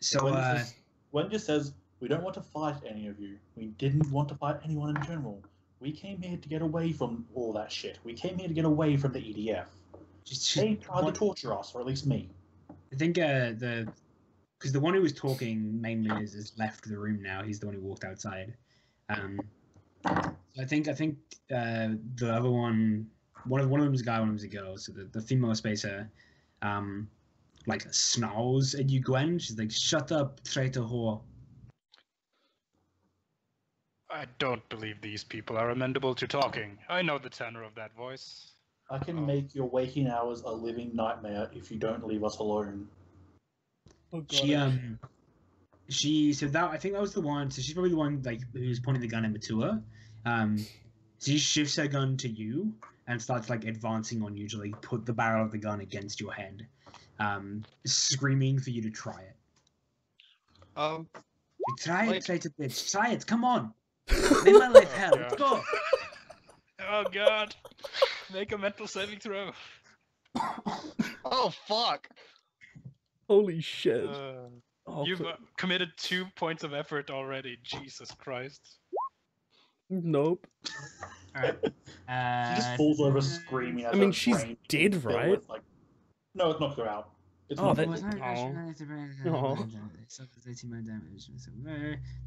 So When just says, we don't want to fight any of you. We didn't want to fight anyone in general. We came here to get away from all that shit. We came here to get away from the EDF. They tried to torture us, or at least me. I think because the one who was talking mainly has left the room now. He's the one who walked outside. I think the other one of them is a guy, one of them is a girl. So the female spacer, like snarls at you, Gwen. She's like, "Shut up, traitor whore." I don't believe these people are amenable to talking. I know the tenor of that voice. I can make your waking hours a living nightmare if you don't leave us alone. Oh god. I think that was the one. So she's probably the one like who's pointing the gun at Matua. She shifts her gun to you and starts like advancing on you to like put the barrel of the gun against your head, screaming for you to try it. Try it, traitor bitch. Try it. Come on. Make my life hell. Let's go. Oh god. Make a mental saving throw. Oh fuck! Holy shit. You've committed 2 points of effort already. Jesus Christ. Nope. Alright. She just falls over screaming. As I mean, her she's brain dead, is filled right? with, like... No, it knocked her out. It's Oh, not that-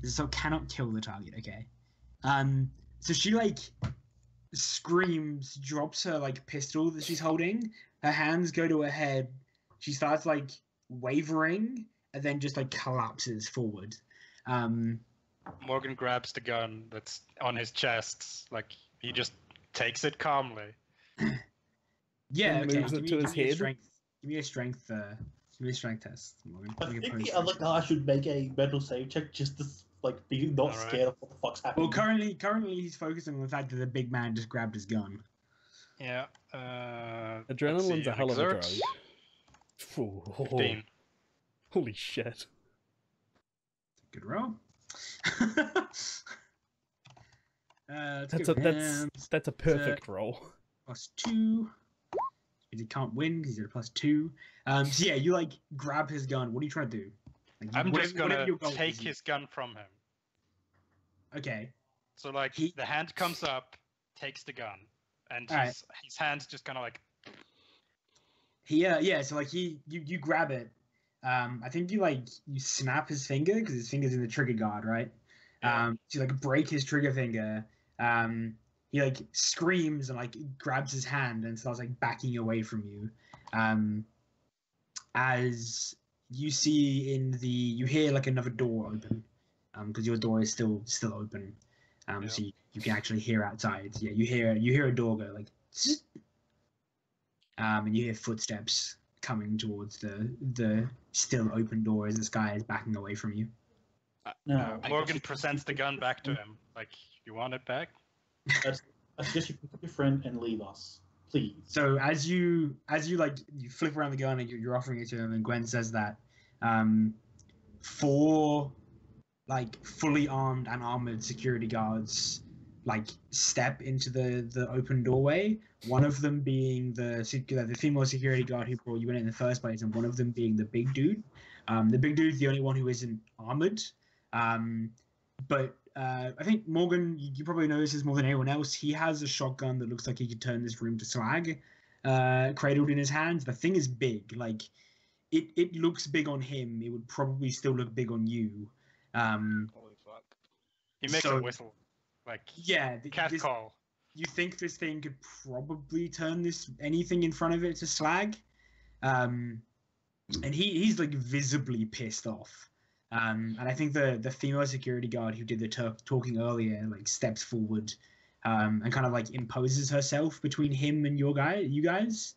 So cannot kill the target. Okay. So she like screams, drops her like pistol that she's holding. Her hands go to her head. She starts like wavering and then just like collapses forward. Morgan grabs the gun that's on his chest. Like, he just takes it calmly. Yeah, And okay. moves it Give to me his a head. strength. Give me a strength test, Morgan. I Give me a think post the other strength. guy should make a mental save check just to like be not Alright. scared of what the fuck's happening. Well, currently he's focusing on the fact that the big man just grabbed his gun. Yeah. Adrenaline's a hell of a drug. exert. Ooh, 15. holy shit. Good roll. That's a perfect roll. +2. He can't win because he's at a +2. So yeah, you like grab his gun. What are you trying to do? Like, I'm just whatever gonna your goal take is. his gun from him. Okay. So like the hand comes up, takes the gun, and Alright. his hand's just kind of like. Yeah. So like you grab it. I think you snap his finger because his finger's in the trigger guard, right? Yeah. So you like break his trigger finger. He like screams and like grabs his hand and starts like backing away from you. As you see you hear like another door open, because your door is still open. So you can actually hear outside. Yeah, you hear a door go like, zzz. And you hear footsteps coming towards the still open door as this guy is backing away from you. No, Morgan presents the gun back to him. Like, you want it back? I I suggest you pick up your friend and leave us, please. So as you like you flip around the gun and you're offering it to him, and Gwen says that, 4 like fully armed and armored security guards like step into the open doorway. One of them being the female security guard who brought you in the first place, and one of them being the big dude. The big dude's the only one who isn't armored. But I think Morgan, you probably know this more than anyone else. He has a shotgun that looks like he could turn this room to slag, cradled in his hands. The thing is big. Like, it looks big on him. It would probably still look big on you. Holy fuck. He makes a whistle. Like, yeah, cat call. You think this thing could probably turn anything in front of it to slag? And he's like visibly pissed off. And I think the female security guard who did the talking earlier like steps forward, and kind of like imposes herself between him and you guys.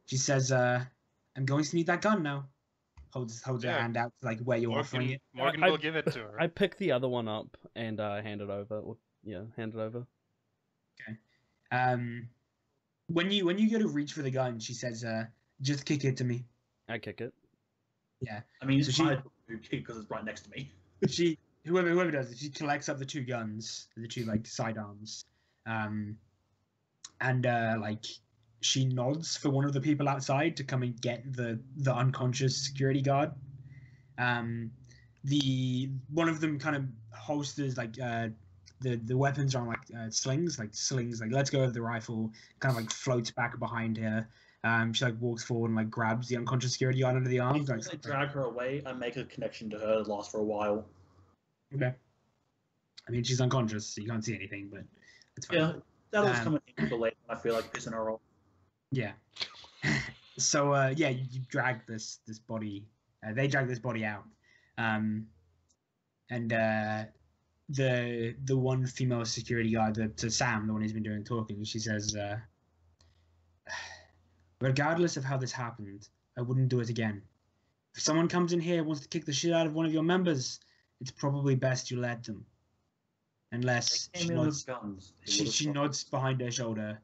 She says, "I'm going to need that gun now." Holds her hand out like where you're offering it. Morgan will give it to her. I pick the other one up and hand it over. Hand it over. Okay. When you go to reach for the gun, she says, "Just kick it to me." I kick it. Yeah. I mean, it's hard to kick because it's right next to me. Whoever does it, she collects up the 2 guns, the 2 like sidearms, and like she nods for one of the people outside to come and get the unconscious security guard. The one of them kind of holsters like the weapons are on like slings, like lets go of the rifle, kind of like floats back behind her. She like walks forward and like grabs the unconscious security guard under the arms. As they drag her away, I make a connection to her that lasts for a while. Okay. I mean, she's unconscious, so you can't see anything, but it's fine. Yeah, that'll just come in the late when I feel like pissing her off. Yeah. So you drag this body. They drag this body out, and the one female security guard to Sam, the one who's been doing talking, she says, "Regardless of how this happened, I wouldn't do it again. If someone comes in here and wants to kick the shit out of one of your members, it's probably best you let them. Unless she nods behind her shoulder.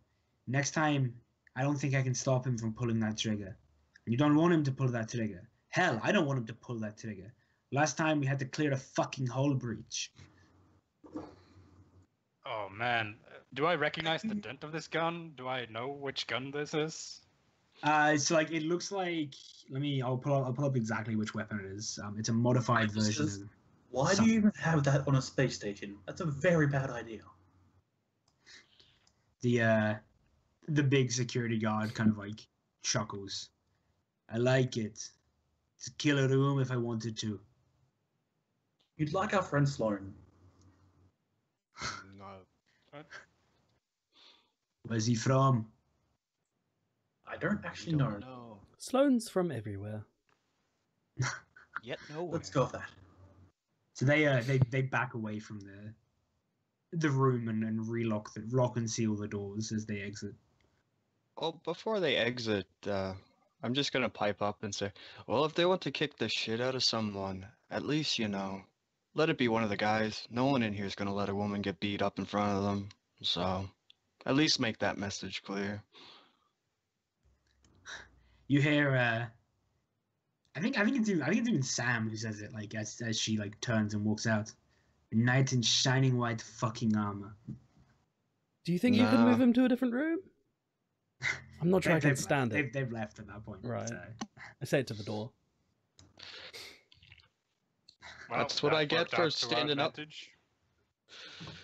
Next time, I don't think I can stop him from pulling that trigger. And you don't want him to pull that trigger. Hell, I don't want him to pull that trigger. Last time we had to clear a fucking hull breach." Oh man, do I recognize the dent of this gun? Do I know which gun this is? So like it looks like. I'll pull up exactly which weapon it is. It's a modified version. Why do you even have that on a space station? That's a very bad idea. The big security guard kind of like chuckles. "I like it. To kill a room if I wanted to." You'd like our friend Sloan. No. What? Where's he from? I don't actually Don't know. know. Sloane's from everywhere. Yet nowhere. Let's go with that. So they back away from the room and lock and seal the doors as they exit. Well, before they exit, I'm just gonna pipe up and say, well, if they want to kick the shit out of someone, at least, let it be one of the guys. No one in here is gonna let a woman get beat up in front of them. So, at least make that message clear. You hear, I think it's even Sam who says it, like as she like turns and walks out. "Knight in shining white fucking armor." Do you think you can move him to a different room? I'm not sure I can stand it. They've left at that point. Right. I say it to the door. Well, That's what I get for standing up.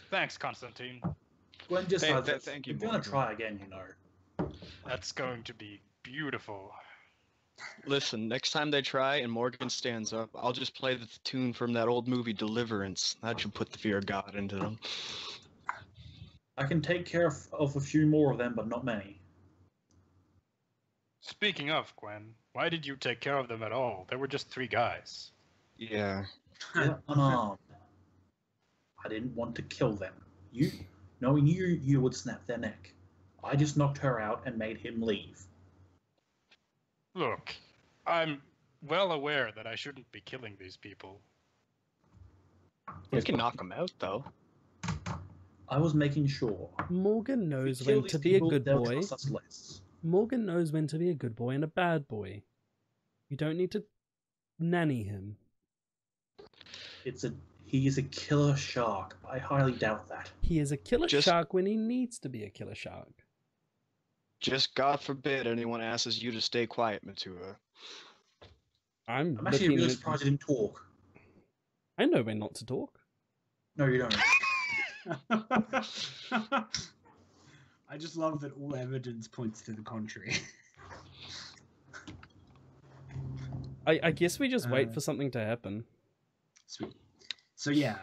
Thanks, Constantine. Gwen just thank you, You're gonna Morgan. try again, That's going to be beautiful. Listen, next time they try and Morgan stands up, I'll just play the tune from that old movie Deliverance. That should put the fear of God into them. I can take care of a few more of them, but not many. Speaking of, Gwen, why did you take care of them at all? There were just 3 guys. Yeah. They're unarmed. I didn't want to kill them. Knowing you would snap their neck. I just knocked her out and made him leave. Look, I'm well aware that I shouldn't be killing these people. We can knock them out, though. I was making sure. Morgan If we knows kill when these to be a people, good they'll boy. trust us less. Morgan knows when to be a good boy and a bad boy. You don't need to nanny him. He is a killer shark. I highly doubt that. He is a killer Just- shark when he needs to be a killer shark. Just God forbid anyone asks you to stay quiet, Matua. I'm I'm actually looking really at... surprised I didn't talk. I know when not to talk. No, you don't. I just love that all evidence points to the contrary. I guess we just wait Uh, for something to happen. Sweet. So yeah,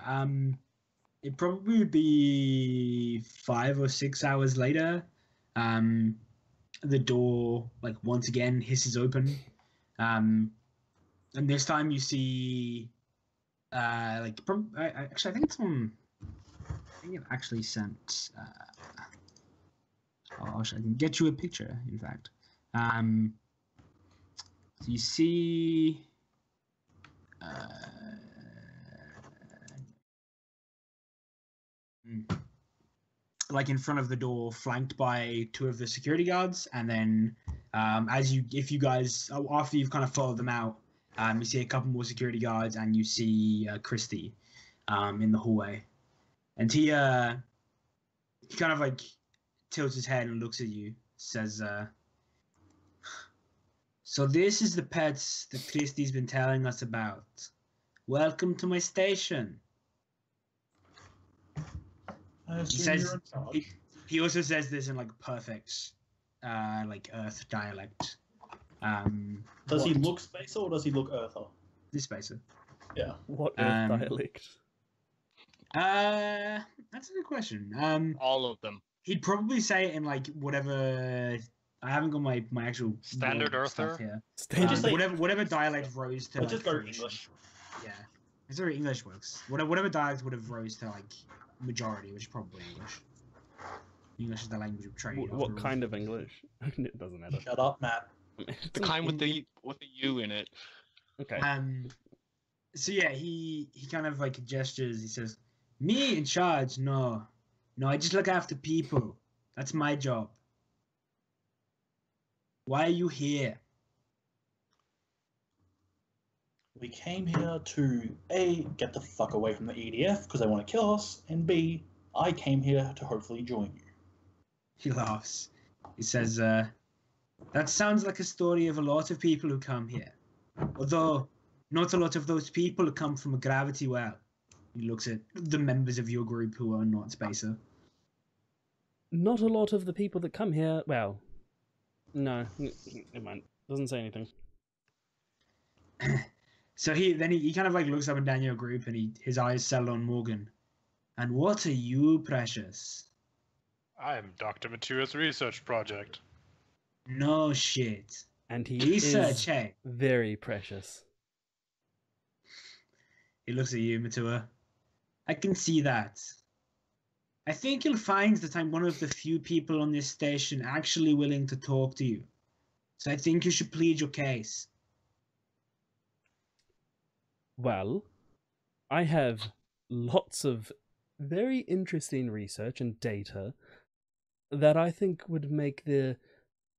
it'd probably be 5 or 6 hours later. The door, like, once again hisses open. And this time you see, actually, I think it's on. I think it actually sent. I can get you a picture. In fact, so you see. Like in front of the door, flanked by 2 of the security guards, and then if you guys after you've kind of followed them out, you see a couple more security guards, and you see Christy in the hallway, and he kind of like tilts his head and looks at you, says, "So this is the pets that Christy's been telling us about. Welcome to my station." I He assume says you're in charge. he also says this in like perfect like Earth dialect. Does he what- look spacer or does he look earther? this spacer? Yeah. What Earth Um, dialect? That's a good question. All of them. He'd probably say it in like whatever. I haven't got my actual Standard word stuff Earther? here. Standard. just say- Whatever dialect rose to. Let's like, just go fruition. English. Yeah, it's where English works. Whatever dialect would have rose to like majority, which is probably English. English is the language of trade. What after all. kind of English? It doesn't matter. Shut up, Matt. The kind with the U in it. Okay. So yeah, he kind of like gestures. He says, "Me in charge? No, I just look after people. That's my job. Why are you here?" We came here to A, get the fuck away from the EDF because they want to kill us, and B, I came here to hopefully join you. He laughs. He says, "That sounds like a story of a lot of people who come here. Although, not a lot of those people come from a gravity well." He looks at the members of your group who are not Spacer. Not a lot of the people that come here. Well, no, never mind. Doesn't say anything. So he kind of like looks up and down your group, and his eyes settle on Morgan. "And what are you, Precious?" I am Dr. Matua's research project. "No shit. And he Research, is hey?" very precious. He looks at you, Matua. "I can see that. I think you'll find that I'm one of the few people on this station actually willing to talk to you. So I think you should plead your case." Well, I have lots of very interesting research and data that I think would make the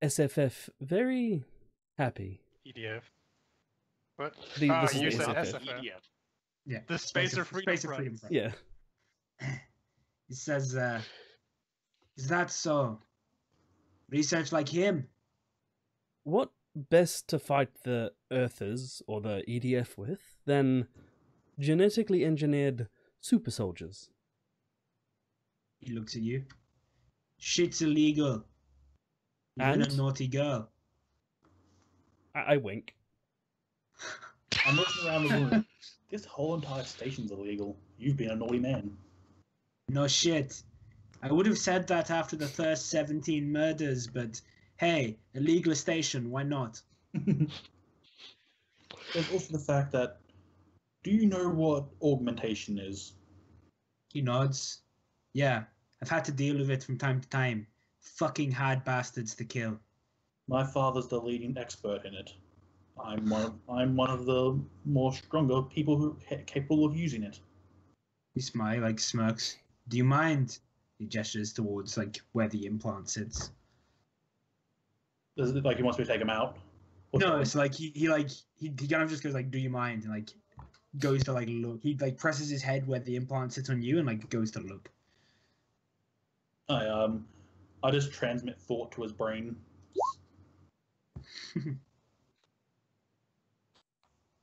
SFF very happy. EDF. What? This is you the said SFF. SFF. Yeah. The Spacer Freedom Front. Front. Yeah. He says, "Is that so? Research like him?" What best to fight the Earthers or the EDF with than genetically engineered super soldiers? He looks at you. "Shit's illegal. Even a And? naughty girl." I wink. I'm looking around the room. This whole entire station's illegal. You've been a naughty man. "No shit. I would have said that after the first 17 murders, but hey, a legal station, why not?" There's also the fact that, do you know what augmentation is? He nods. "Yeah, I've had to deal with it from time to time. Fucking hard bastards to kill." My father's the leading expert in it. I'm one of the more stronger people who capable of using it. He smirks, smirks. "Do you mind? He gestures towards like where the implant sits. Does it like he wants me to take him out? Or No, something? it's like he kind of just goes like, "Do you mind?" and like goes to like look. He like presses his head where the implant sits on you and like goes to look. I just transmit thought to his brain.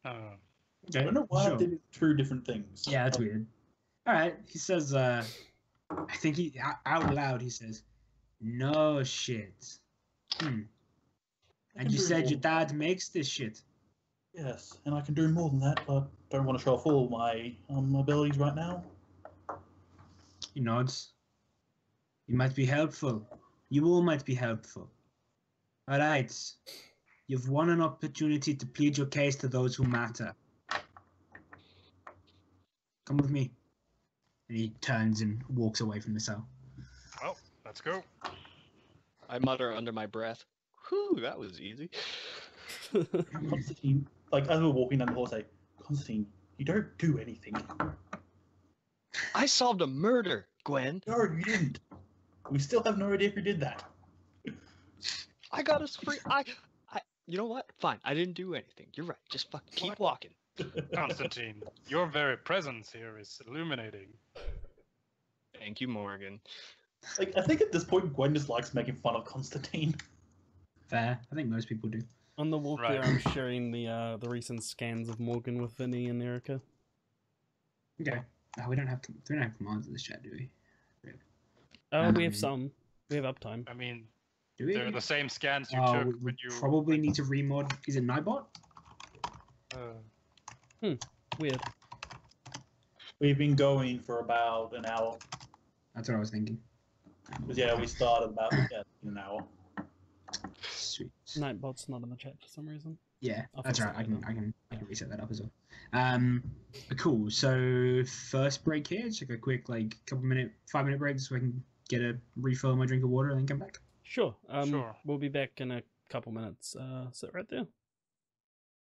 I don't know why I did two different things. Yeah, that's weird. All right, he says. I think he out loud he says, "No shit." And you said your dad makes this shit. Yes, and I can do more than that, but don't want to show off all my abilities right now. He nods. You might be helpful. You all might be helpful. All right. You've won an opportunity to plead your case to those who matter. Come with me. And he turns and walks away from the cell. Well, let's go. I mutter under my breath. Whew, that was easy. Constantine, like as we're walking down the hall, I say, Constantine, you don't do anything. I solved a murder, Gwen. No, you didn't. We still have no idea who did that. I got us free. You know what? Fine. I didn't do anything. You're right. Just fucking keep walking. Constantine, your very presence here is illuminating. Thank you, Morgan. Like, I think at this point, Gwen just likes making fun of Constantine. Fair. I think most people do. On the walk Right. there, I'm sharing the recent scans of Morgan with Vinny and Erica. Okay. Oh, we don't have commands in this chat, do we? We have some. We have uptime. I mean, Do we? they're the same scans you Oh, took we when you probably need to remod. Is it Nightbot? Weird. We've been going for about an hour. That's what I was thinking. Because, yeah, we started about in an hour. Sweet. Nightbot's not in the chat for some reason. Yeah, I'll that's fix right. it I can later. reset that up as well. Cool. So first break here. Just like a quick 5-minute break so I can get a refill of my drink of water and then come back. Sure. Sure. We'll be back in a couple minutes. Sit right there.